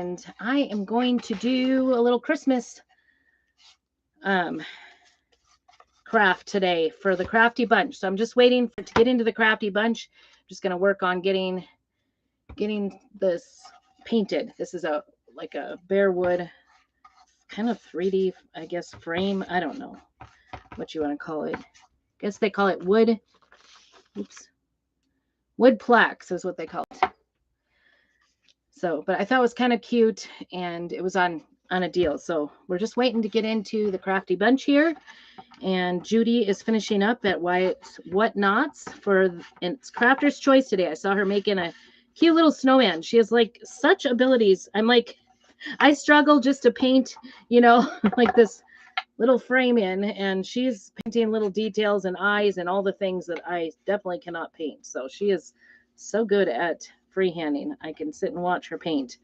and I am going to do a little Christmas craft today for the Crafty Bunch. So I'm just waiting to get into the Crafty Bunch. I'm just going to work on getting this painted. This is like a bare wood kind of 3D, I guess, frame. I don't know what you want to call it. I guess they call it wood. Oops. Wood plaques is what they call it. So, but I thought it was kind of cute, and it was on a deal. So we're just waiting to get into the Crafty Bunch here. And Judy is finishing up at Wyatt's Whatnots and it's Crafter's Choice today. I saw her making a cute little snowman. She has like such abilities. I'm like, I struggle just to paint, like this little frame in, and she's painting little details and eyes and all the things that I definitely cannot paint. So she is so good at freehanding. I can sit and watch her paint.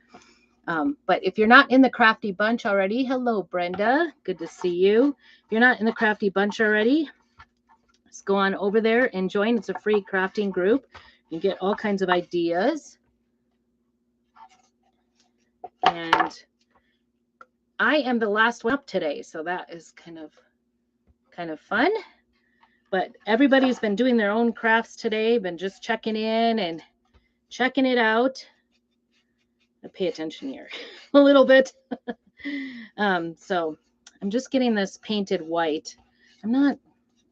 But if you're not in the Crafty Bunch already, hello, Brenda. Good to see you. If you're not in the Crafty Bunch already, let's go on over there and join. It's a free crafting group. You get all kinds of ideas. And I am the last one up today, so that is kind of fun. But everybody's been doing their own crafts today, been just checking in and checking it out. I pay attention here a little bit. So I'm just getting this painted white. I'm not,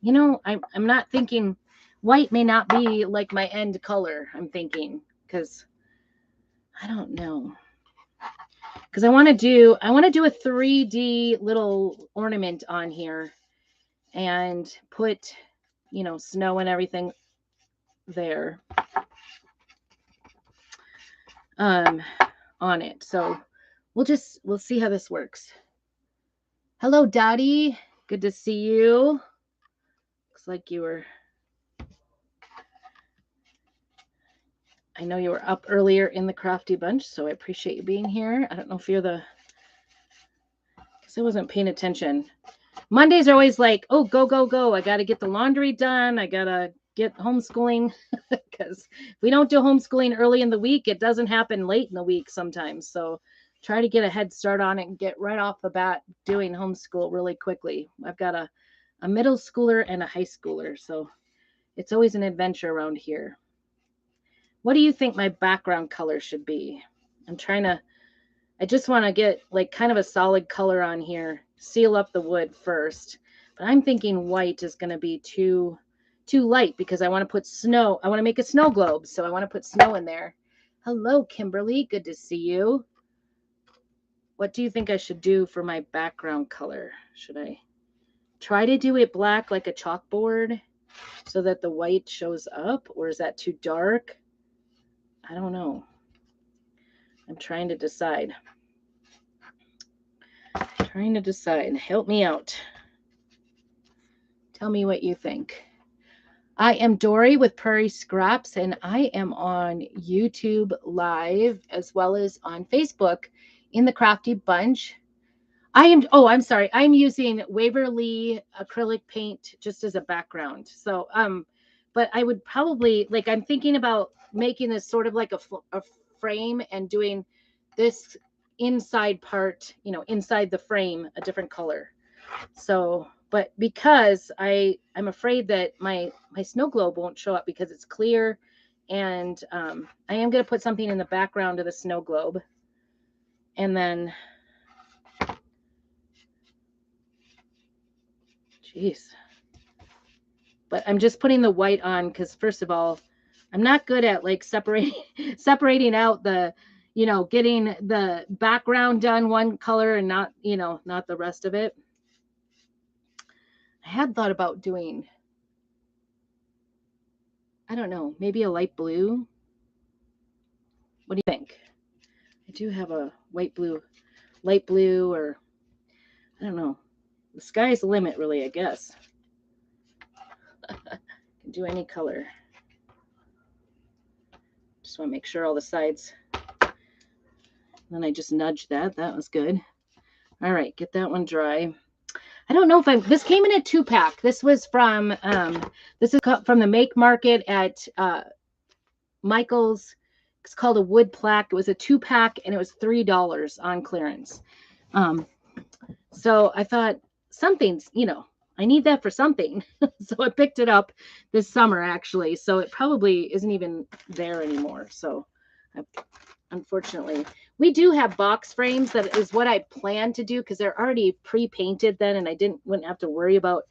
I'm not thinking white may not be like my end color. I'm thinking, because I don't know. Because I want to do a 3D little ornament on here and put, snow and everything there on it. So we'll see how this works. Hello, Dottie. Good to see you. Looks like I know you were up earlier in the Crafty Bunch, so I appreciate you being here. I don't know if you're because I wasn't paying attention. Mondays are always like, oh, go, go, go. I got to get the laundry done. I got to get homeschooling, because if we don't do homeschooling early in the week, it doesn't happen late in the week sometimes. So try to get a head start on it and get right off the bat doing homeschool really quickly. I've got a middle schooler and a high schooler, so it's always an adventure around here. What do you think my background color should be? I just want to get like kind of a solid color on here, seal up the wood first. But I'm thinking white is going to be too light, because I want to put snow. I want to make a snow globe, so I want to put snow in there. Hello, Kimberly. Good to see you. What do you think I should do for my background color? Should I try to do it black like a chalkboard so that the white shows up, or is that too dark? I don't know. I'm trying to decide. Help me out. Tell me what you think. I am Dory with Prairie Scraps, and I am on YouTube Live as well as on Facebook in the Crafty Bunch. I'm sorry. I'm using Waverly acrylic paint just as a background. So, but I would probably, I'm thinking about making this sort of like a frame and doing this inside part, inside the frame, a different color. So, but because I'm afraid that my snow globe won't show up because it's clear, and I am going to put something in the background of the snow globe, and then, but I'm just putting the white on because, first of all, I'm not good at separating out the, getting the background done one color and not the rest of it. I had thought about doing, I don't know, maybe a light blue. What do you think? I do have a light blue, or I don't know. The sky's the limit, really, I guess. Can do any color. Just want to make sure all the sides. Then I just nudged that. That was good. All right, get that one dry. I don't know if this came in a 2-pack. This was from the Make Market at Michael's It's called a wood plaque. It was a 2-pack and it was $3 on clearance. So I thought something's, I need that for something. So I picked it up this summer actually. So it probably isn't even there anymore. So unfortunately, we do have box frames. That is what I plan to do because they're already pre-painted then, and I wouldn't have to worry about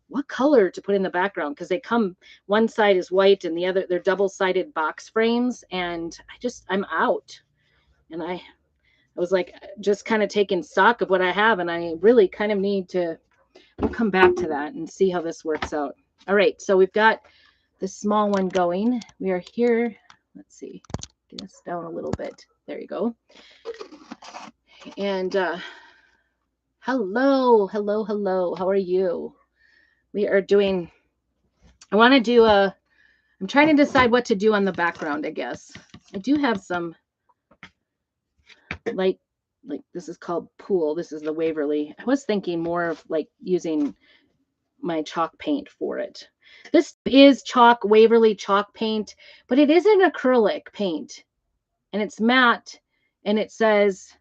what color to put in the background because they come, one side is white and the other, they're double-sided box frames, and I'm out. And I was like just kind of taking stock of what I have, and I really kind of need to, we'll come back to that and see how this works out. All right, so we've got the small one going. We are here. Let's see, get this down a little bit. There you go. And hello. How are you? We are doing, I want to do I'm trying to decide what to do on the background, I guess. I do have some light, like this is called Pool. This is the Waverly. I was thinking more of like using my chalk paint for it. This is Waverly chalk paint, but it is an acrylic paint and it's matte, and it says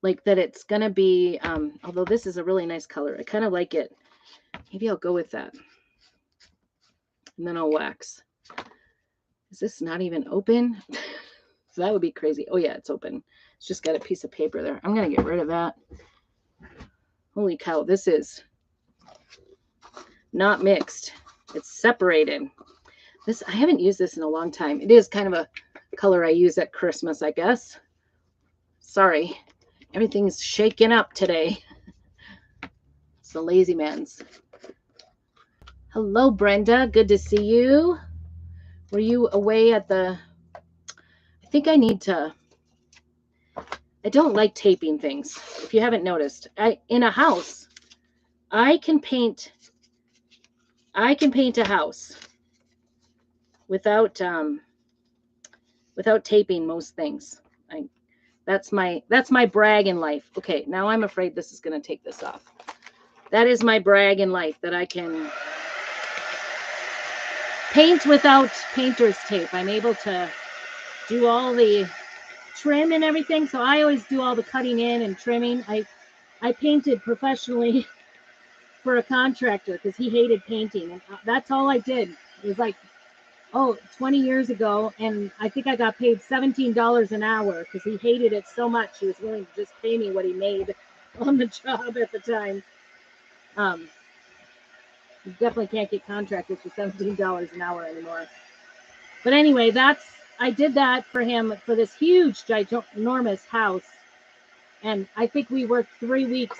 like that it's going to be, although this is a really nice color. I kind of like it. Maybe I'll go with that. And then I'll wax. Is this not even open? So that would be crazy. Oh yeah, it's open. It's just got a piece of paper there. I'm going to get rid of that. Holy cow, this is not mixed. It's separated. I haven't used this in a long time. It is kind of a color I use at Christmas, I guess. Sorry. Everything's shaken up today. It's the lazy man's. Hello, Brenda. Good to see you. Were you away at the... I think I need to... I don't like taping things. If you haven't noticed, in a house, I can paint a house without taping most things. That's my brag in life. Okay, now I'm afraid this is going to take this off. That is my brag in life, that I can paint without painter's tape. I'm able to do all the trim and everything. So I always do all the cutting in and trimming. I painted professionally for a contractor because he hated painting. And that's all I did. It was like, 20 years ago. And I think I got paid $17 an hour because he hated it so much. He was willing to just pay me what he made on the job at the time. You definitely can't get contractors for $17 an hour anymore. But anyway, I did that for him for this huge, ginormous house. And I think we worked 3 weeks,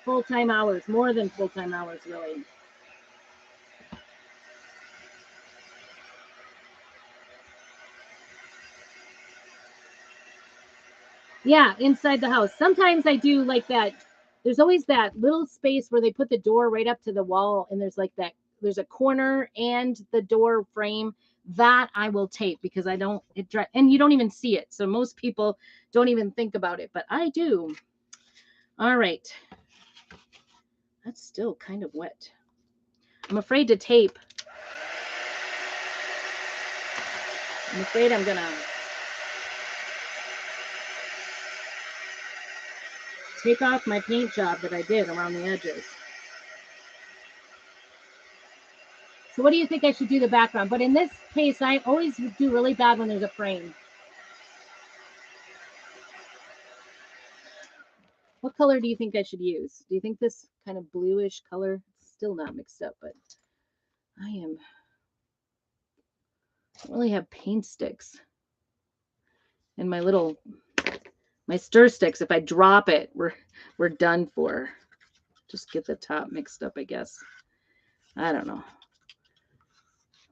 full-time hours, more than full-time hours, really. Yeah, inside the house. Sometimes I do like that. There's always that little space where they put the door right up to the wall, and there's a corner and the door frame that I will tape because and you don't even see it. So most people don't even think about it, but I do. All right. That's still kind of wet. I'm afraid to tape. I'm afraid I'm gonna take off my paint job that I did around the edges. So what do you think I should do the background? But in this case, I always do really bad when there's a frame. What color do you think I should use? Do you think this kind of bluish color? It's still not mixed up, but I really have paint sticks. And my stir sticks, if I drop it, we're done for. Just get the top mixed up, I guess. I don't know.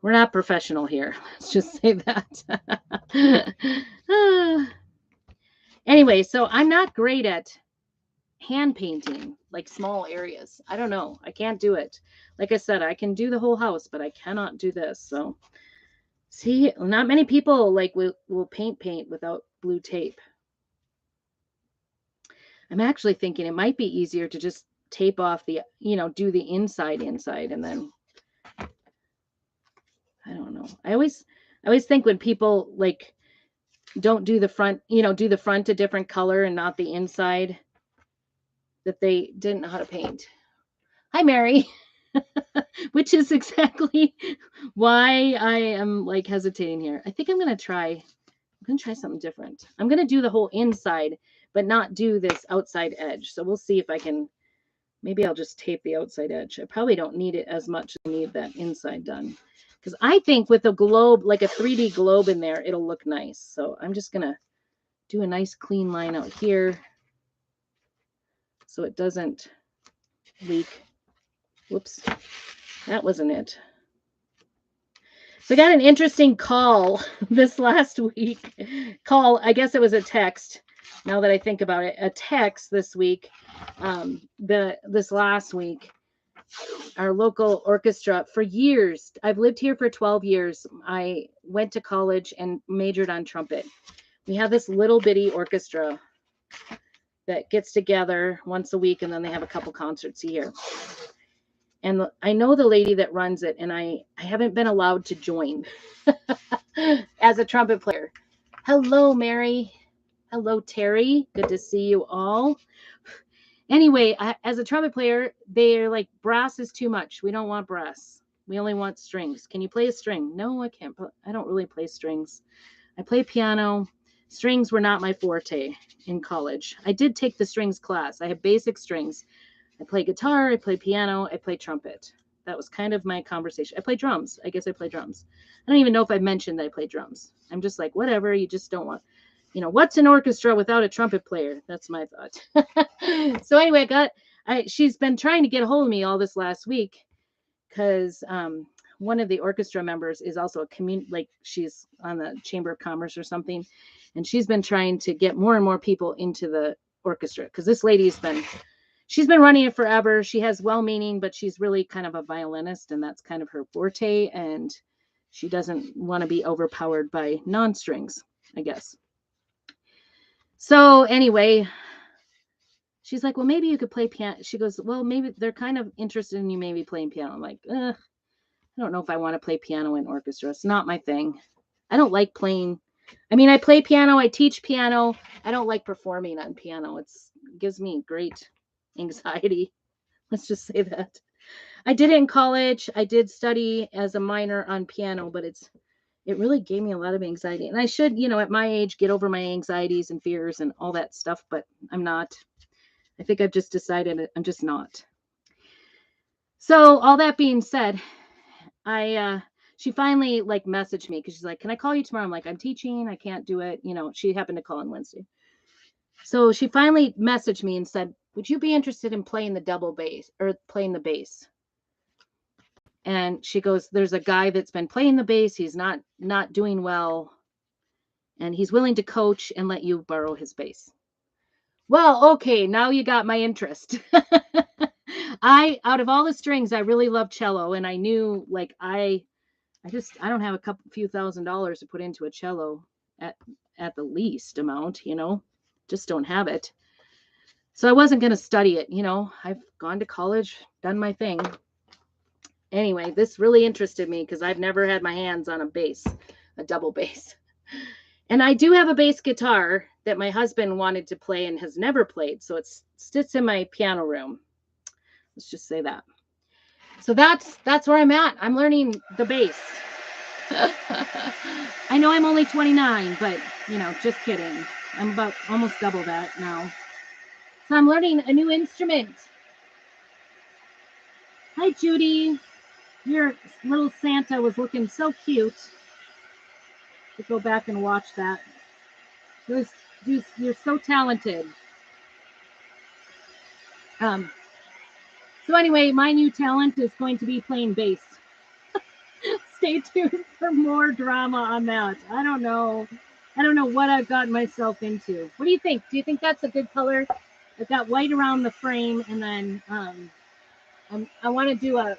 We're not professional here. Let's just say that. Anyway, so I'm not great at hand painting, like small areas. I don't know. I can't do it. Like I said, I can do the whole house, but I cannot do this. So see, not many people will paint without blue tape. I'm actually thinking it might be easier to just tape off the, do the inside, and then I don't know. I always think when people like don't do the front, do the front a different color and not the inside, that they didn't know how to paint. Hi, Mary. Which is exactly why I am like hesitating here. I think I'm going to try something different. I'm going to do the whole inside, but not do this outside edge. So we'll see if I can, maybe I'll just tape the outside edge. I probably don't need it as much as I need that inside done. Because I think with a globe, like a 3D globe in there, it'll look nice. So I'm just going to do a nice clean line out here so it doesn't leak. Whoops, that wasn't it. So I got an interesting call this last week. I guess it was a text. Now that I think about it, a text this week. This last week, our local orchestra for years. I've lived here for 12 years. I went to college and majored on trumpet. We have this little bitty orchestra that gets together once a week, and then they have a couple concerts a year. And I know the lady that runs it, and I haven't been allowed to join as a trumpet player. Hello, Mary. Hello, Terry. Good to see you all. Anyway, as a trumpet player, they're like, brass is too much. We don't want brass. We only want strings. Can you play a string? No, I can't. I don't really play strings. I play piano. Strings were not my forte in college. I did take the strings class. I have basic strings. I play guitar, I play piano, I play trumpet. That was kind of my conversation. I play drums. I guess I play drums. I don't even know if I mentioned that I play drums. I'm just like, whatever, you just don't want, what's an orchestra without a trumpet player? That's my thought. So anyway, she's been trying to get a hold of me all this last week because one of the orchestra members is also she's on the Chamber of Commerce or something. And she's been trying to get more and more people into the orchestra because this lady's she's been running it forever. She has well-meaning, but she's really kind of a violinist, and that's kind of her forte. And she doesn't want to be overpowered by non-strings, I guess. So anyway, she's like, well, maybe you could play piano. She goes, well, maybe they're kind of interested in you maybe playing piano. I'm like, I don't know if I want to play piano in orchestra. It's not my thing. I don't like playing. I mean, I play piano. I teach piano. I don't like performing on piano. It gives me great anxiety. Let's just say that. I did it in college. I did study as a minor on piano, but it really gave me a lot of anxiety. And I should, at my age, get over my anxieties and fears and all that stuff, but I'm not. I think I've just decided I'm just not. So all that being said, she finally messaged me because she's like, can I call you tomorrow? I'm like, I'm teaching. I can't do it. She happened to call on Wednesday. So she finally messaged me and said, would you be interested in playing the double bass or playing the bass? And she goes, there's a guy that's been playing the bass. He's not doing well. And he's willing to coach and let you borrow his bass. Well, okay, now you got my interest. Out of all the strings, I really love cello. And I knew I don't have few $1,000s to put into a cello at the least amount, just don't have it. So I wasn't going to study it. I've gone to college, done my thing. Anyway, this really interested me because I've never had my hands on a bass, a double bass. And I do have a bass guitar that my husband wanted to play and has never played. So it sits in my piano room. Let's just say that. So that's where I'm at. I'm learning the bass. I know I'm only 29, but just kidding. I'm about almost double that now. So I'm learning a new instrument. Hi, Judy. Your little Santa was looking so cute. Let's go back and watch that. You're so talented. So anyway, my new talent is going to be playing bass. Stay tuned for more drama on that. I don't know what I've gotten myself into. What do you think? Do you think that's a good color? I've got white around the frame, and then I want to do a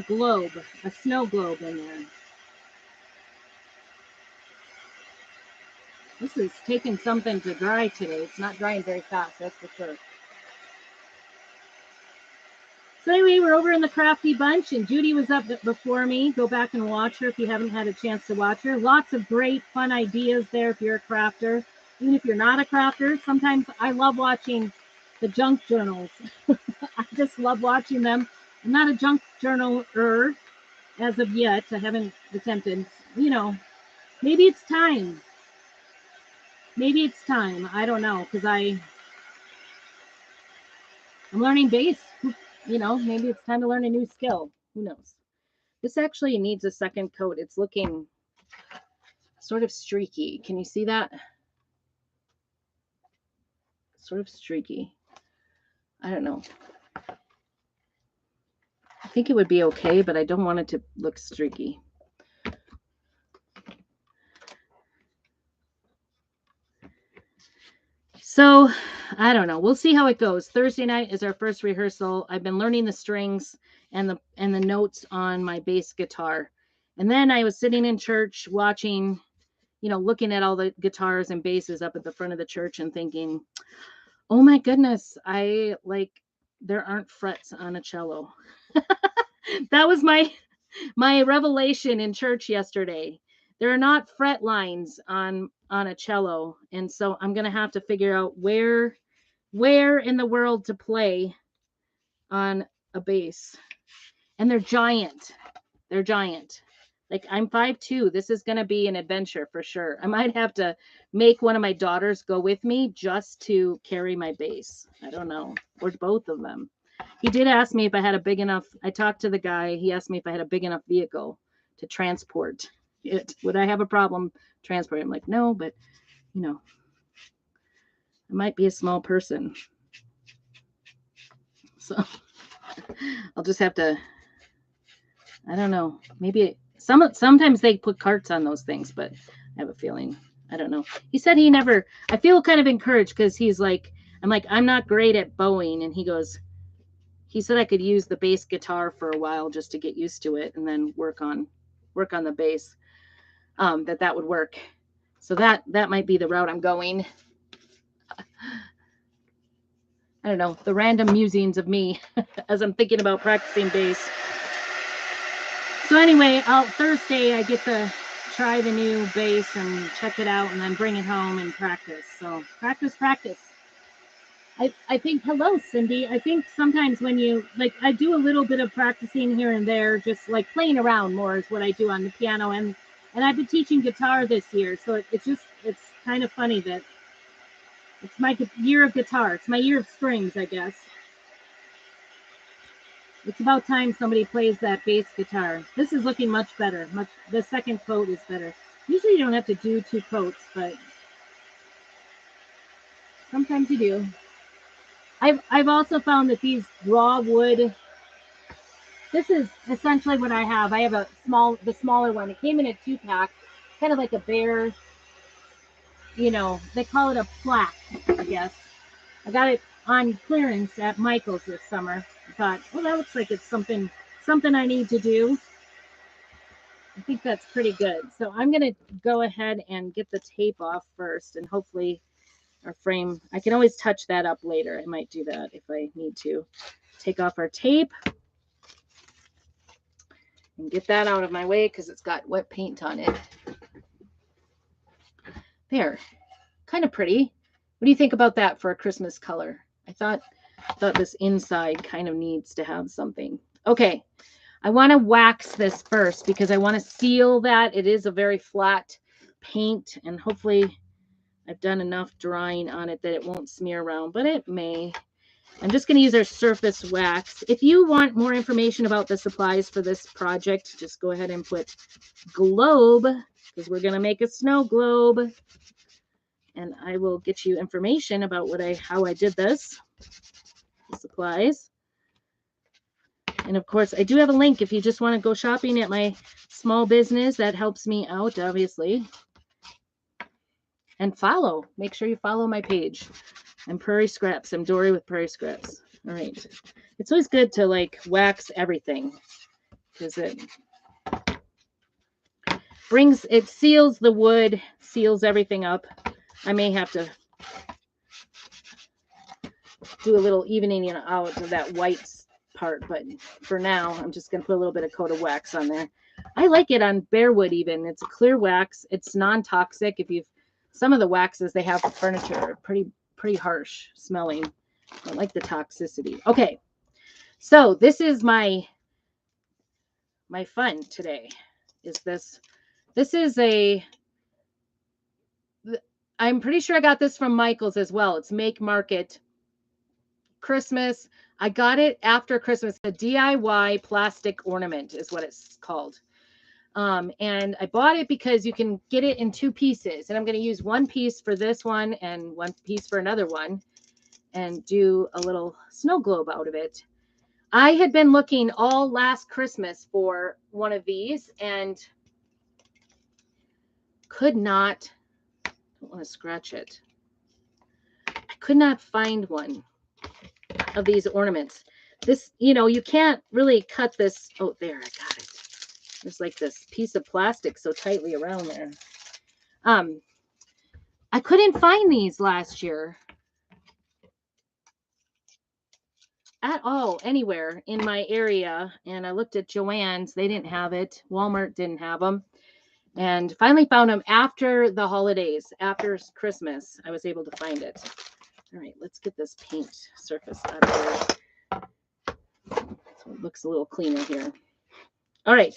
globe, a snow globe in there. This is taking something to dry today. It's not drying very fast, that's for sure. So anyway, we're over in the Crafty Bunch, and Judy was up before me. Go back and watch her if you haven't had a chance to watch her. Lots of great, fun ideas there if you're a crafter. Even if you're not a crafter, sometimes I love watching the junk journals. I just love watching them. I'm not a junk journaler as of yet. I haven't attempted. You know, maybe it's time. Maybe it's time. I don't know, because I'm learning bass. You know, maybe it's time to learn a new skill. Who knows? This actually needs a second coat. It's looking sort of streaky. Can you see that? Sort of streaky. I don't know. I think it would be okay, but I don't want it to look streaky. So, I don't know. We'll see how it goes. Thursday night is our first rehearsal. I've been learning the strings and the notes on my bass guitar. And then I was sitting in church watching, you know, looking at all the guitars and basses up at the front of the church and thinking, oh my goodness, there aren't frets on a cello. That was my revelation in church yesterday. There are not fret lines on a cello, and so I'm gonna have to figure out where in the world to play on a bass. And they're giant. They're giant. Like, I'm 5'2". This is gonna be an adventure for sure. I might have to make one of my daughters go with me just to carry my bass. I don't know, or both of them. He did ask me if I had a big enough, I talked to the guy, he asked me if I had a big enough vehicle to transport it. Would I have a problem transporting? I'm like, no, but, you know, I might be a small person. So I'll just have to, I don't know, maybe sometimes they put carts on those things, but I have a feeling, I don't know. He said he never, I feel kind of encouraged because he's like, I'm like, I'm not great at bowing. And he goes, he said I could use the bass guitar for a while just to get used to it and then work on the bass. That would work. So that might be the route I'm going. I don't know, the random musings of me as I'm thinking about practicing bass. So anyway, Thursday I get to try the new bass and check it out and then bring it home and practice. So practice. I think, hello, Cindy. I think sometimes when you, like, I do a little bit of practicing here and there, just like playing around more is what I do on the piano. And I've been teaching guitar this year. So it's kind of funny that it's my year of guitar. It's my year of strings, I guess. It's about time somebody plays that bass guitar. This is looking much better. The second coat is better. Usually you don't have to do 2 coats, but sometimes you do. I've also found that these raw wood, this is essentially what I have. I have the smaller one. It came in a 2-pack, kind of like a bear, you know, they call it a plaque, I guess. I got it on clearance at Michael's this summer. I thought, well, that looks like it's something I need to do. I think that's pretty good. So I'm going to go ahead and get the tape off first, and hopefully our frame, I can always touch that up later. I might do that if I need to. Take off our tape and get that out of my way because it's got wet paint on it. There, kind of pretty. What do you think about that for a Christmas color? I thought this inside kind of needs to have something. Okay, I want to wax this first because I want to seal that. It is a very flat paint, and hopefully I've done enough drying on it that it won't smear around, but it may. I'm just going to use our surface wax. If you want more information about the supplies for this project, just go ahead and put globe, because we're going to make a snow globe. And I will get you information about how I did this. The supplies. And of course, I do have a link if you just want to go shopping at my small business. That helps me out, obviously. And follow. Make sure you follow my page. I'm Prairie Scraps. I'm Dory with Prairie Scraps. All right. It's always good to like wax everything because it seals the wood, seals everything up. I may have to do a little evening out of that white part, but for now, I'm just going to put a little bit of coat of wax on there. I like it on bare wood even. It's a clear wax. It's non-toxic. Some of the waxes they have for furniture are pretty harsh smelling. I don't like the toxicity. Okay, so this is my fun today. This is I'm pretty sure I got this from Michael's as well. It's Make Market Christmas. I got it after Christmas. A DIY plastic ornament is what it's called. And I bought it because you can get it in 2 pieces. And I'm going to use 1 piece for this one and 1 piece for another one and do a little snow globe out of it. I had been looking all last Christmas for one of these and could not, I don't want to scratch it. I could not find one of these ornaments. This, you can't really cut this. Oh, there, I got it. There's like this piece of plastic so tightly around there. I couldn't find these last year at all, anywhere in my area. And I looked at Joann's. They didn't have it. Walmart didn't have them. And finally found them after the holidays, after Christmas. I was able to find it. All right, let's get this paint surface out of here. So it looks a little cleaner here. All right.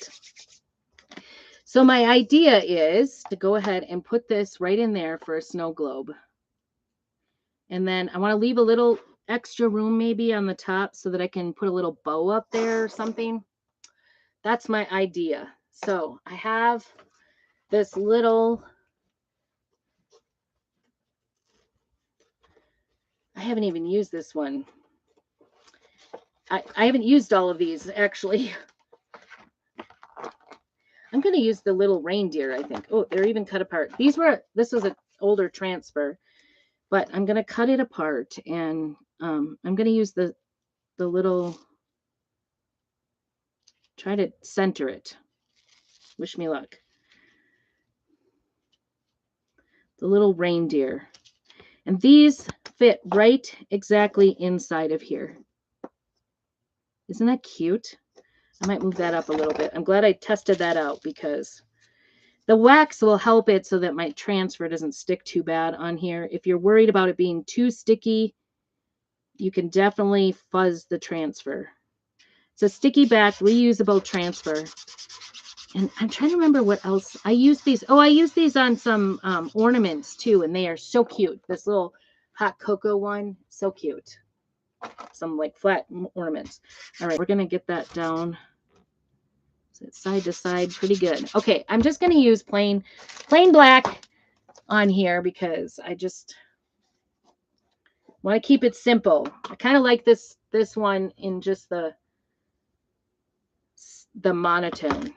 So my idea is to go ahead and put this right in there for a snow globe. And then I want to leave a little extra room maybe on the top so that I can put a little bow up there or something. That's my idea. So I have this little, I haven't even used this one. I haven't used all of these actually. I'm going to use the little reindeer, I think. Oh, they're even cut apart. This was an older transfer, but I'm going to cut it apart and I'm going to use the little, try to center it. Wish me luck. The little reindeer. And these fit right exactly inside of here. Isn't that cute? I might move that up a little bit. I'm glad I tested that out because the wax will help it so that my transfer doesn't stick too bad on here. If you're worried about it being too sticky, you can definitely fuzz the transfer. It's a sticky back, reusable transfer. And I'm trying to remember what else. I use these. Oh, I use these on some ornaments too, and they are so cute. This little hot cocoa one, so cute. Some like flat ornaments. All right, we're going to get that down. So it's side to side, pretty good. Okay, I'm just going to use plain black on here because I just want to keep it simple. I kind of like this one in just the monotone.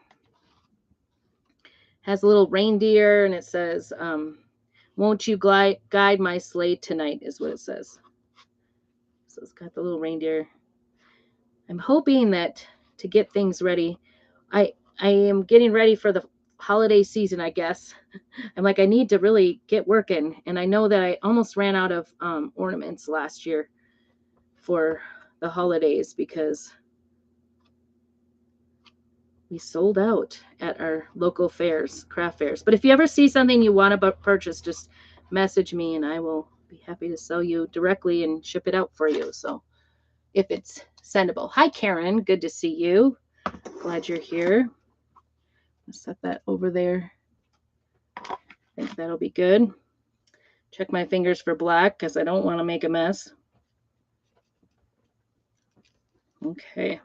Has a little reindeer and it says, won't you guide my sleigh tonight is what it says. So it's got the little reindeer. I'm hoping that to get things ready, I am getting ready for the holiday season, I guess. I'm like, I need to really get working. And I know that I almost ran out of ornaments last year for the holidays because we sold out at our local fairs, craft fairs. But if you ever see something you want to purchase, just message me and I will be happy to sell you directly and ship it out for you. So if it's sendable. Hi, Karen. Good to see you. Glad you're here. Let's set that over there. I think that'll be good. Check my fingers for black because I don't want to make a mess. Okay.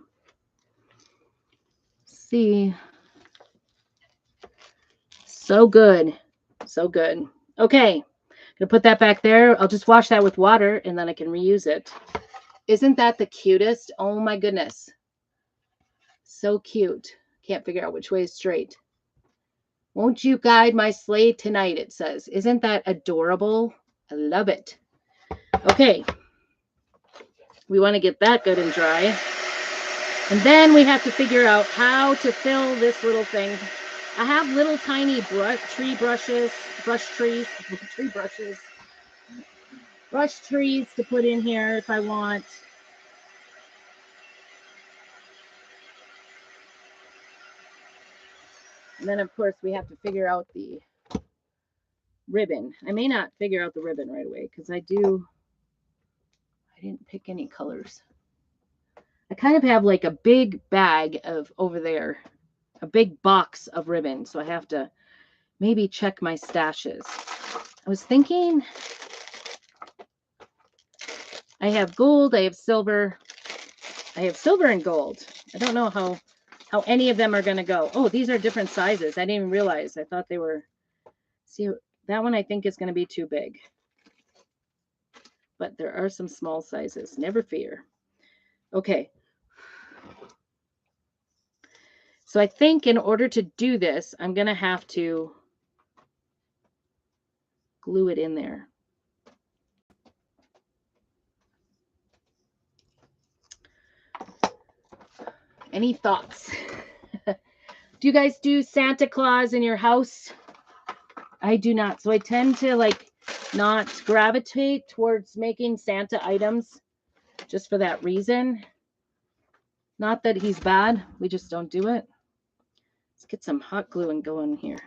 See. So good. So good. Okay. Gonna put that back there. I'll just wash that with water and then I can reuse it. Isn't that the cutest? Oh my goodness. So cute. Can't figure out which way is straight. Won't you guide my sleigh tonight, it says. Isn't that adorable? I love it. Okay. We want to get that good and dry. And then we have to figure out how to fill this little thing. I have little tiny brush trees to put in here if I want. And then, of course, we have to figure out the ribbon. I may not figure out the ribbon right away because I didn't pick any colors. I kind of have like a big bag of over there, a big box of ribbon. So I have to maybe check my stashes. I was thinking I have gold, I have silver and gold. I don't know how any of them are going to go. Oh, these are different sizes. I didn't even realize. I thought they were, see, that one I think is going to be too big. But there are some small sizes. Never fear. Okay. So I think in order to do this, I'm going to have to glue it in there. Any thoughts? Do you guys do Santa Claus in your house? I do not. So I tend to like not gravitate towards making Santa items just for that reason. Not that he's bad. We just don't do it. Let's get some hot glue and go in here.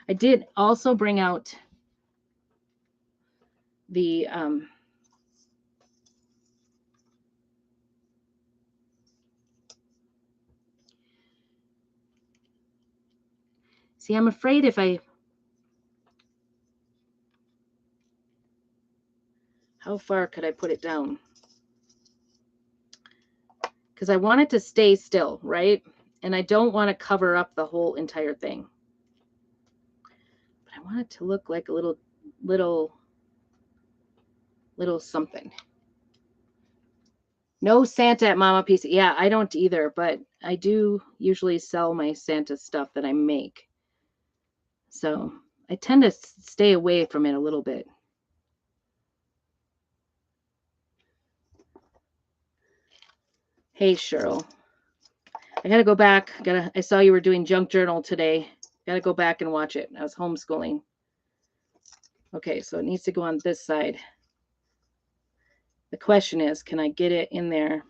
I did also bring out the see, I'm afraid if how far could I put it down? Because I want it to stay still, right? And I don't want to cover up the whole entire thing. But I want it to look like a little something. No Santa at Mama Pizza. Yeah, I don't either, but I do usually sell my Santa stuff that I make. So I tend to stay away from it a little bit. Hey, Cheryl. I got to go back. I saw you were doing junk journal today. Got to go back and watch it. I was homeschooling. Okay, so it needs to go on this side. The question is, can I get it in there?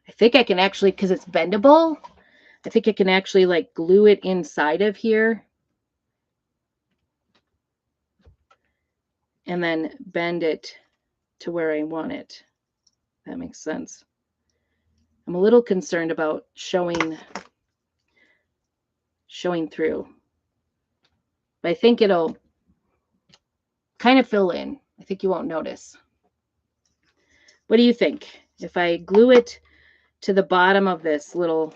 I think I can actually, because it's bendable, I think I can actually like glue it inside of here and then bend it to where I want it. That makes sense. I'm a little concerned about showing through. But I think it'll kind of fill in. I think you won't notice. What do you think? If I glue it to the bottom of this little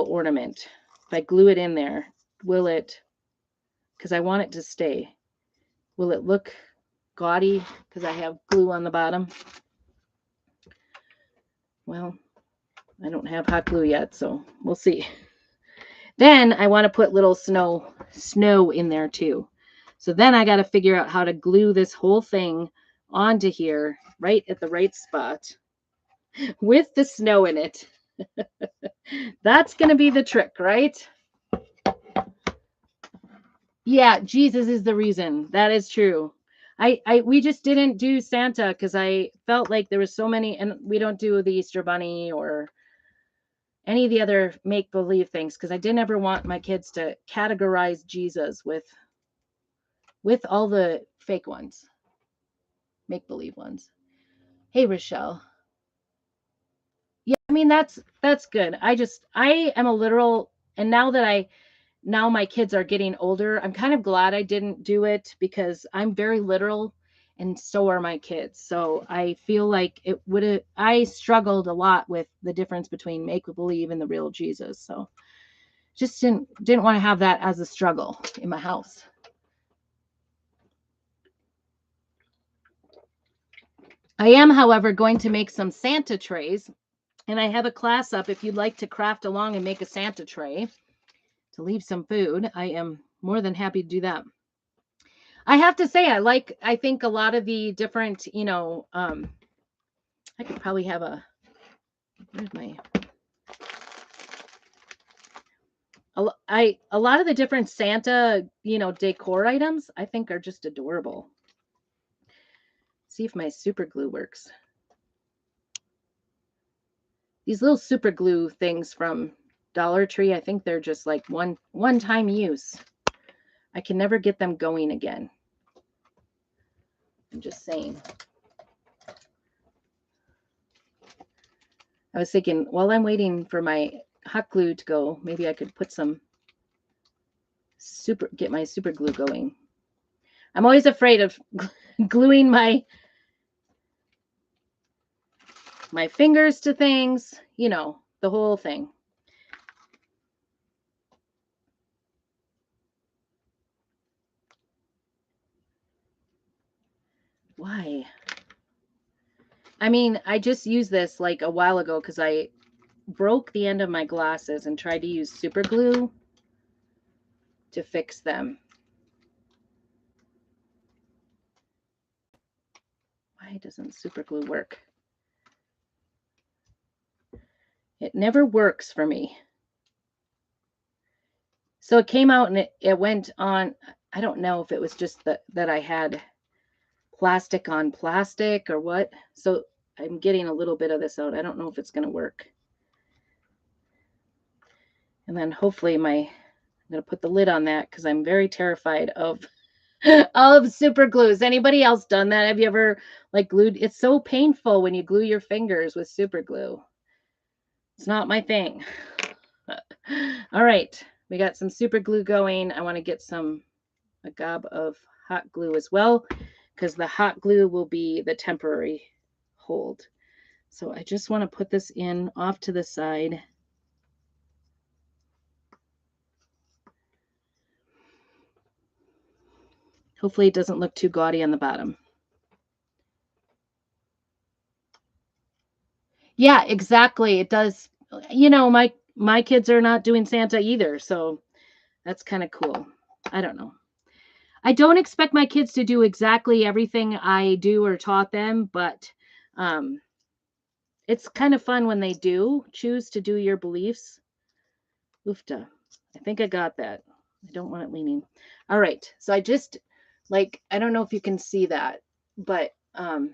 ornament, if I glue it in there, will it, because I want it to stay, will it look gaudy because I have glue on the bottom? Well, I don't have hot glue yet, so we'll see. Then I want to put little snow in there too. So then I got to figure out how to glue this whole thing onto here, right at the right spot with the snow in it. That's going to be the trick, right? Yeah, Jesus is the reason. That is true. We just didn't do Santa because I felt like there was so many, and we don't do the Easter Bunny or any of the other make-believe things because I didn't ever want my kids to categorize Jesus with all the fake ones, make-believe ones. Hey, Rochelle. Yeah, I mean, that's good. I am a literal, and now my kids are getting older. I'm kind of glad I didn't do it because I'm very literal and so are my kids. So I feel like I struggled a lot with the difference between make-believe and the real Jesus. So just didn't want to have that as a struggle in my house. I am, however, going to make some Santa trays, and I have a class up if you'd like to craft along and make a Santa tray to leave some food. I am more than happy to do that. I have to say, I think a lot of the different, I could probably have where's my, a lot of the different Santa, decor items, I think are just adorable. See if my super glue works. these little super glue things from Dollar Tree. I think they're just like one-time use. I can never get them going again. I'm just saying. I was thinking, while I'm waiting for my hot glue to go, maybe I could put some get my super glue going. I'm always afraid of gluing my fingers to things, you know, the whole thing. Why? I mean, I just used this like a while ago because I broke the end of my glasses and tried to use super glue to fix them. Why doesn't super glue work? It never works for me. So it came out and it went on. I don't know if it was just that I had plastic on plastic or what. So I'm getting a little bit of this out. I don't know if it's going to work. And then hopefully I'm going to put the lid on that because I'm very terrified of super glue. Has anybody else done that? Have you ever like glued? It's so painful when you glue your fingers with super glue. It's not my thing. All right. We got some super glue going. I want to get a gob of hot glue as well, because the hot glue will be the temporary hold. So I just want to put this in off to the side. Hopefully it doesn't look too gaudy on the bottom. Yeah, exactly. It does. You know, my kids are not doing Santa either, so that's kind of cool. I don't know. I don't expect my kids to do exactly everything I do or taught them, but it's kind of fun when they do choose to do your beliefs. Oofta. I think I got that. I don't want it leaning. All right. So I just I don't know if you can see that, but I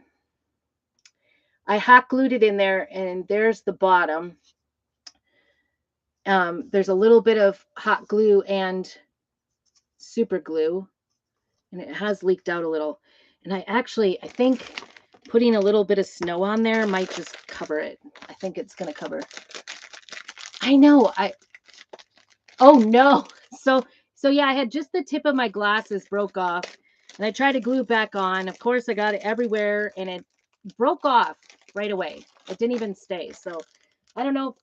hot glued it in there and there's the bottom. There's a little bit of hot glue and super glue, and it has leaked out a little. And I think putting a little bit of snow on there might just cover it. I think it's going to cover. I know. Oh no. So yeah, I had just the tip of my glasses broke off and I tried to glue it back on. Of course, I got it everywhere and it broke off right away. It didn't even stay. So I don't know if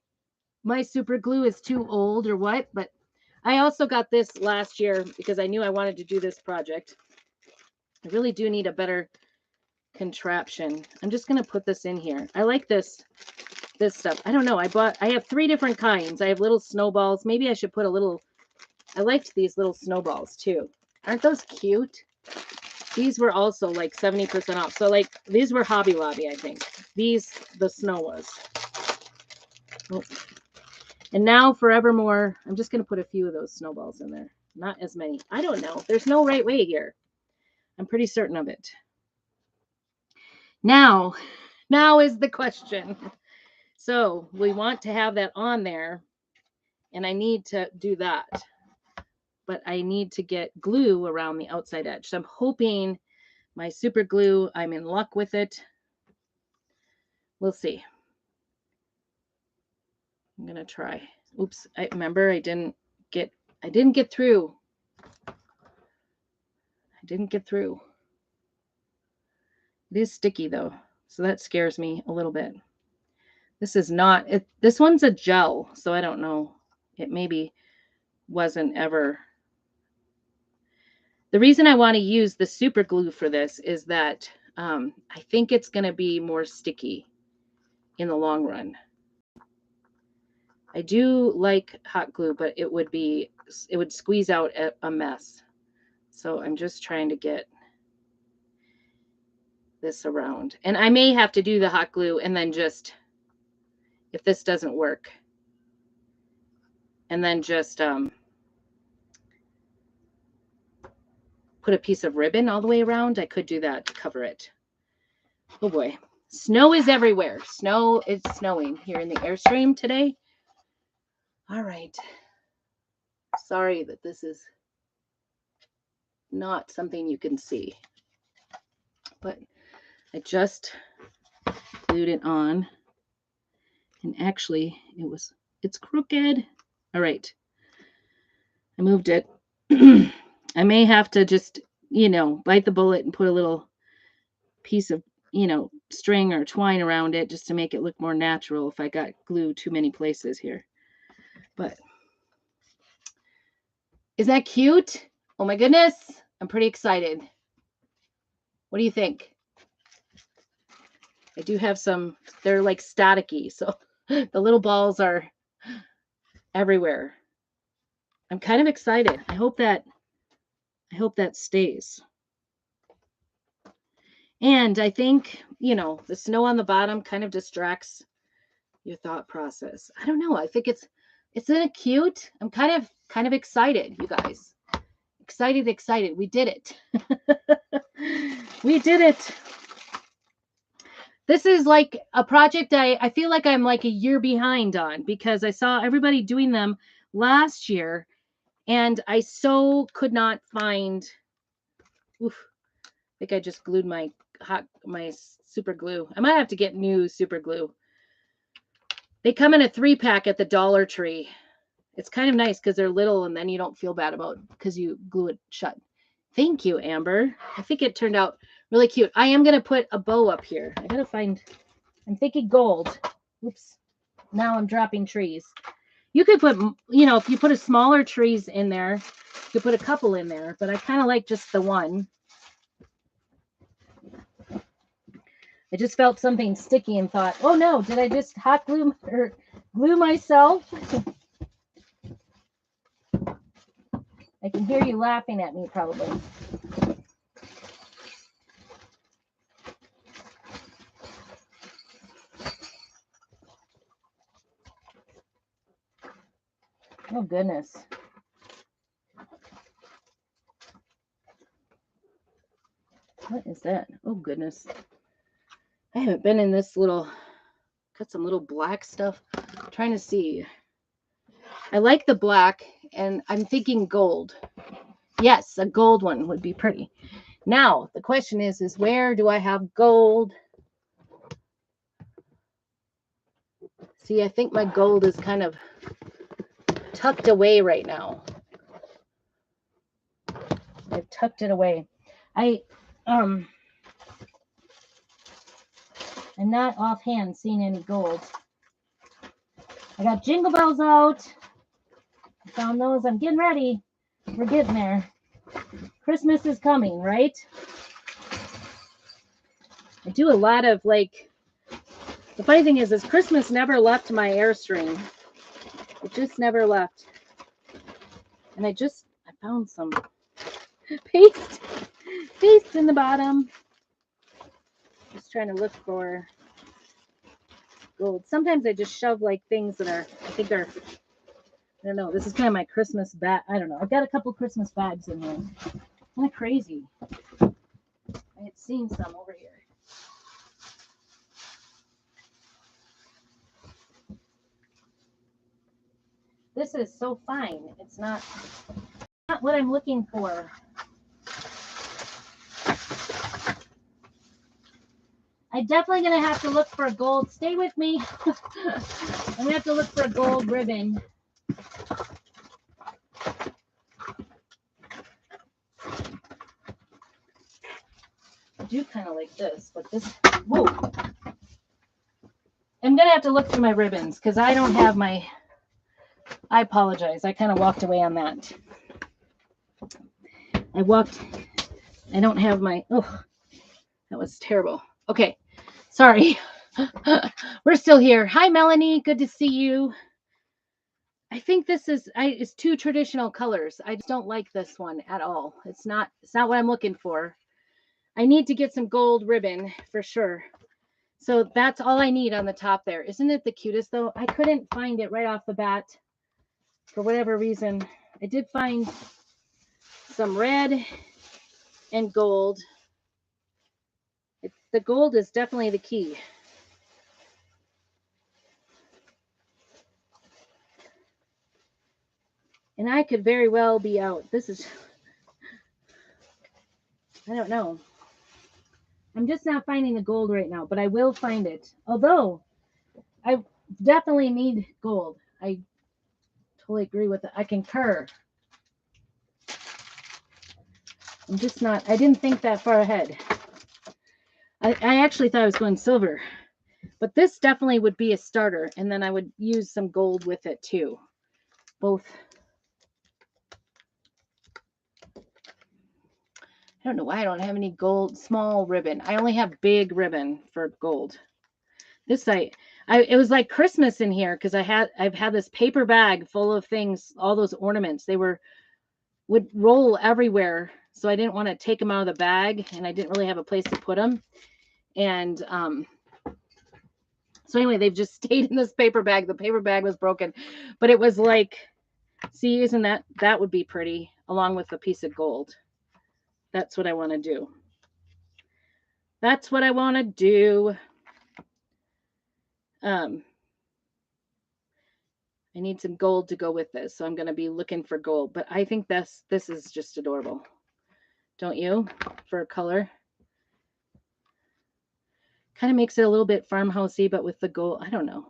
my super glue is too old or what, but I also got this last year because I knew I wanted to do this project. I really do need a better contraption. I'm just going to put this in here. I like this stuff. I don't know. I have 3 different kinds. I have little snowballs. Maybe I should put a little, I liked these little snowballs too. Aren't those cute? These were also like 70% off. So like these were Hobby Lobby, I think. The snow was. Oh. And now forevermore, I'm just going to put a few of those snowballs in there. Not as many. I don't know. There's no right way here. I'm pretty certain of it. Now is the question. So we want to have that on there, and I need to do that. But I need to get glue around the outside edge. So I'm hoping my super glue, I'm in luck with it. We'll see. I'm going to try. Oops, I remember I didn't get through. I didn't get through. It is sticky though, so that scares me a little bit. This is not it. This one's a gel, so I don't know. It maybe wasn't ever. The reason I want to use the super glue for this is that I think it's going to be more sticky in the long run. I do like hot glue, but it would squeeze out a mess. So I'm just trying to get this around. And I may have to do the hot glue and then just, if this doesn't work, and then just put a piece of ribbon all the way around. I could do that to cover it. Oh boy. Snow is everywhere. Snow is snowing here in the Airstream today. All right. Sorry that this is not something you can see, but I just glued it on, and actually it's crooked. All right. I moved it. I may have to just, bite the bullet and put a little piece of, string or twine around it just to make it look more natural if I got glue too many places here. But isn't that cute? Oh my goodness. I'm pretty excited. What do you think? I do have some, they're like staticky, so the little balls are everywhere. I'm kind of excited. I hope that stays. And I think, the snow on the bottom kind of distracts your thought process. I don't know. I think isn't it cute? I'm kind of excited, you guys. Excited. We did it. We did it. This is like a project I feel like I'm like a year behind on, because I saw everybody doing them last year and I so could not find. Oof, I think I just glued my super glue. I might have to get new super glue. They come in a 3-pack at the Dollar Tree. It's kind of nice because they're little and then you don't feel bad about it because you glue it shut. Thank you, Amber. I think it turned out really cute. I am going to put a bow up here. I got to find, I'm thinking gold. Oops. Now I'm dropping trees. You could put, if you put a smaller trees in there, you could put a couple in there, but I kind of like just the one. I just felt something sticky and thought, oh no, did I just hot glue or glue myself? I can hear you laughing at me probably. Oh goodness. What is that? Oh goodness. I haven't been in this little, got some little black stuff. I'm trying to see. I like the black and I'm thinking gold. Yes, a gold one would be pretty. Now, the question is where do I have gold? See, I think my gold is kind of tucked away right now. I've tucked it away. I'm not offhand seeing any gold. I got jingle bells out. I found those. I'm getting ready. We're getting there. Christmas is coming, right? I do a lot of the funny thing is Christmas never left my Airstream. It just never left. And I found some paste in the bottom. Just trying to look for gold. Sometimes I just shove things that are, I think are, I don't know. This is kind of my Christmas bag. I don't know. I've got a couple Christmas bags in here. Kind of crazy. I had seen some over here. This is so fine. It's not what I'm looking for. I'm definitely going to have to look for a gold. Stay with me. I'm going to have to look for a gold ribbon. I do kind of like this, but this, whoa. I'm going to have to look through my ribbons because I don't have my, I apologize. I kind of walked away on that. I don't have my, oh, that was terrible. Okay, sorry. We're still here. Hi, Melanie. Good to see you. I think this is, it's two traditional colors. I just don't like this one at all. It's not what I'm looking for. I need to get some gold ribbon for sure. So that's all I need on the top there. Isn't it the cutest though? I couldn't find it right off the bat for whatever reason. I did find some red and gold. the gold is definitely the key. And I could very well be out. This is, I don't know. I'm just not finding the gold right now, but I will find it. Although I definitely need gold. I totally agree with it. I concur. I'm just not, I didn't think that far ahead. I actually thought I was going silver, but this definitely would be a starter. And then I would use some gold with it too. Both. I don't know why I don't have any gold, small ribbon. I only have big ribbon for gold. This it was like Christmas in here because I've had this paper bag full of things, all those ornaments. They would roll everywhere, so I didn't want to take them out of the bag, and I didn't really have a place to put them. And so anyway, they've just stayed in this paper bag. The paper bag was broken, but it was like, see, using that would be pretty along with a piece of gold. That's what I want to do. That's what I want to do. I need some gold to go with this, so I'm going to be looking for gold. But I think this is just adorable. Don't you? For a color. Kind of makes it a little bit farmhousey, but with the gold, I don't know.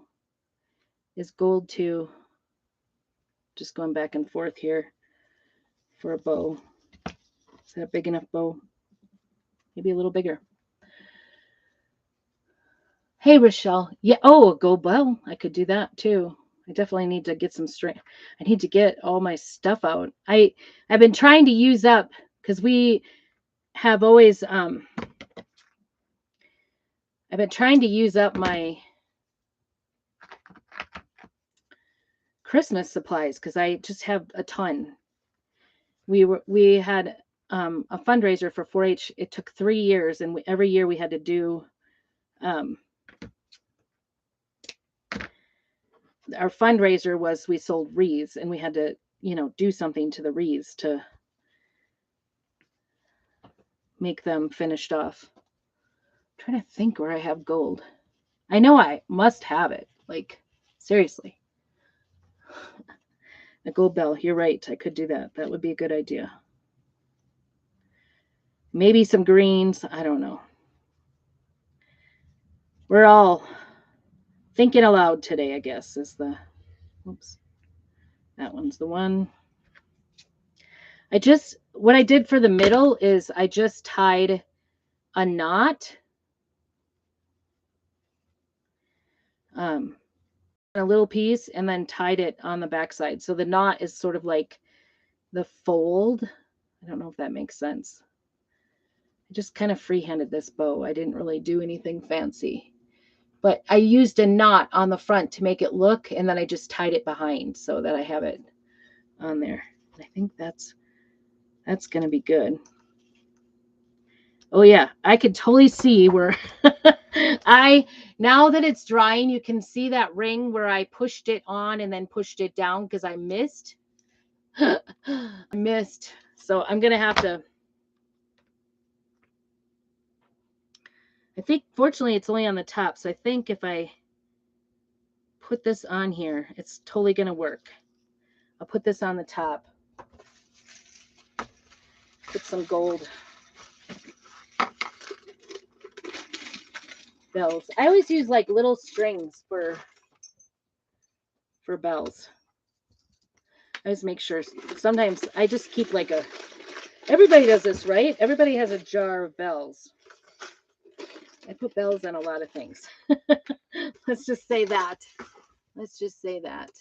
Is gold too? Just going back and forth here for a bow. Is that a big enough bow? Maybe a little bigger. Hey, Rochelle. Yeah. Oh, a gold bow. I could do that too. I definitely need to get some strength. I need to get all my stuff out. I've been trying to use up because we have always I've been trying to use up my Christmas supplies because I just have a ton. We had a fundraiser for 4-H. It took 3 years, and every year we had to do our fundraiser was we sold wreaths, and we had to, do something to the wreaths to make them finished off. I'm trying to think where I have gold. I know I must have it. Like, seriously. A gold bell. You're right. I could do that. That would be a good idea. Maybe some greens. I don't know. We're all thinking aloud today, I guess, is the, oops, that one's the one. What I did for the middle is I just tied a knot, a little piece, and then tied it on the backside. So the knot is sort of like the fold. I don't know if that makes sense. I just kind of freehanded this bow. I didn't really do anything fancy. But I used a knot on the front to make it look, and then I just tied it behind so that I have it on there. And I think that's going to be good. Oh yeah, I could totally see where now that it's drying, you can see that ring where I pushed it on and then pushed it down because I missed. I missed. So I'm going to have to, I think fortunately it's only on the top. So I think if I put this on here, it's totally going to work. I'll put this on the top. Put some gold bells. I always use like little strings for bells. I just make sure. Sometimes I just keep like everybody does this, right? Everybody has a jar of bells. I put bells on a lot of things. Let's just say that. Let's just say that.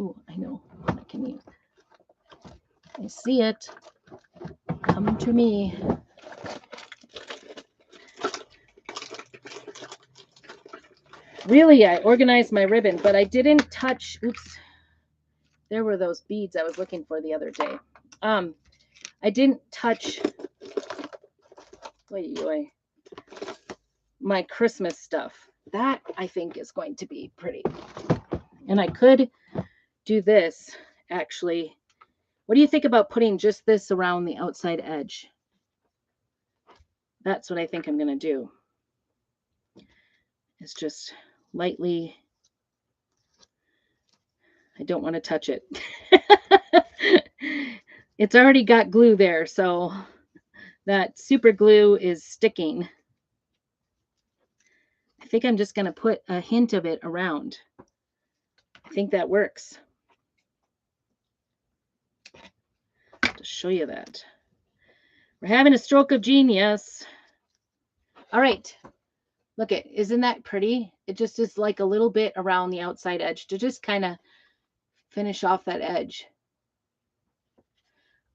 Oh, I know. I can use. I see it. Come to me. Really, I organized my ribbon, but I didn't touch. Oops. There were those beads I was looking for the other day. I didn't touch. Wait. My Christmas stuff. That I think is going to be pretty. And I could do this actually. What do you think about putting just this around the outside edge? That's what I think I'm going to do. It's just lightly. I don't want to touch it. It's already got glue there, so that super glue is sticking. I think I'm just going to put a hint of it around. I think that works. To show you that. We're having a stroke of genius. All right. Look it, isn't that pretty? It just is like a little bit around the outside edge to just kind of finish off that edge.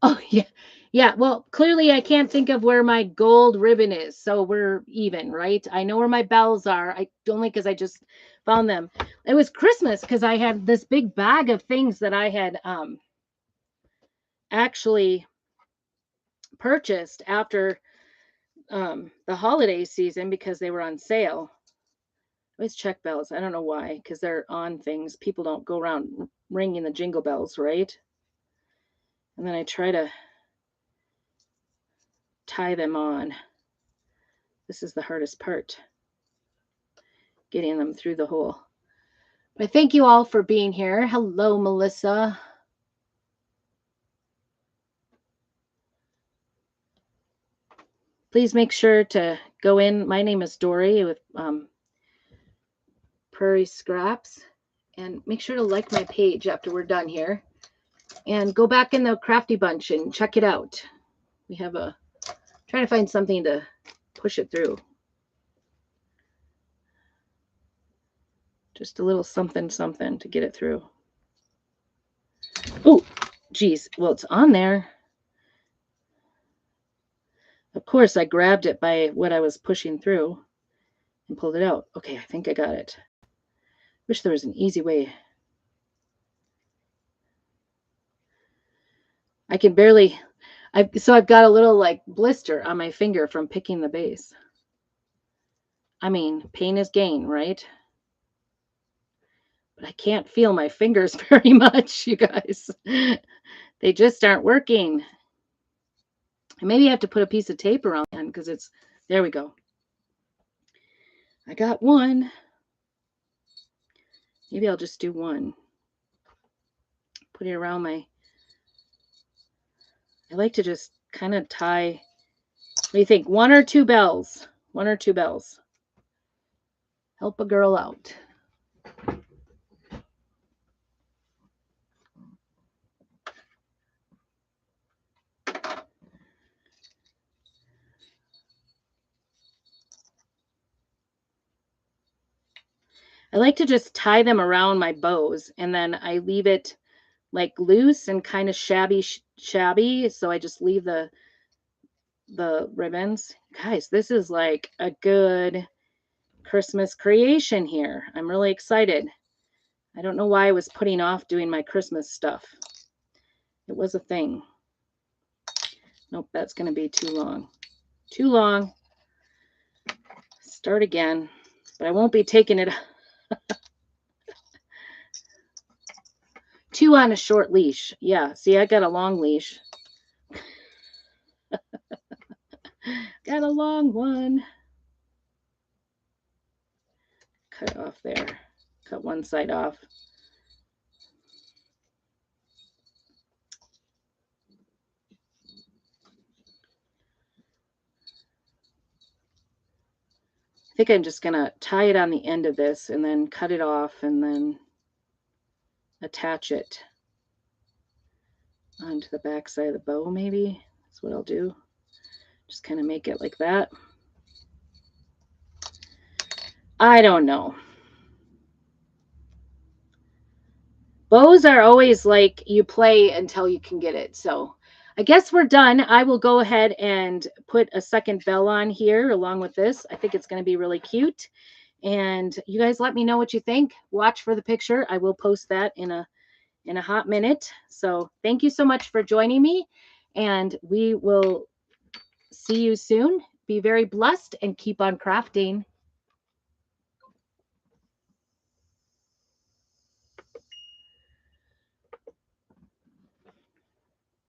Oh, yeah. Yeah, well, clearly I can't think of where my gold ribbon is, so we're even, right? I know where my bells are. Only because I just found them. It was Christmas because I had this big bag of things that I had actually purchased after the holiday season because they were on sale. I always check bells. I don't know why, because they're on things. People don't go around ringing the jingle bells, right? And then I try to tie them on. This is the hardest part, getting them through the hole. But thank you all for being here. Hello, Melissa. Please make sure to go in. My name is Dory with Prairie Scraps. And make sure to like my page after we're done here. And go back in the Crafty Bunch and check it out. We have trying to find something to push it through. Just a little something to get it through. Oh, geez. Well, it's on there. Of course, I grabbed it by what I was pushing through and pulled it out. Okay, I think I got it. Wish there was an easy way. I can barely, so I've got a little like blister on my finger from picking the base. I mean, pain is gain, right? But I can't feel my fingers very much, you guys. They just aren't working. I maybe have to put a piece of tape around them because it's, there we go. I got one. Maybe I'll just do one. Put it around my, I like to just kind of tie, what do you think? One or two bells? One or two bells. Help a girl out. I like to just tie them around my bows and then I leave it like loose and kind of shabby. So I just leave the ribbons. Guys, this is like a good Christmas creation here. I'm really excited. I don't know why I was putting off doing my Christmas stuff. It was a thing. Nope, that's going to be too long. Too long. Start again. But I won't be taking it. Two on a short leash. Yeah, see, I got a long leash. Got a long one. Cut it off there. Cut one side off. I think I'm just going to tie it on the end of this and then cut it off and then attach it onto the back side of the bow, maybe. That's what I'll do. Just kind of make it like that. I don't know. Bows are always like you play until you can get it. So I guess we're done. I will go ahead and put a second bell on here along with this. I think it's going to be really cute. And you guys let me know what you think. Watch for the picture. I will post that in a hot minute. So thank you so much for joining me. And we will see you soon. Be very blessed and keep on crafting.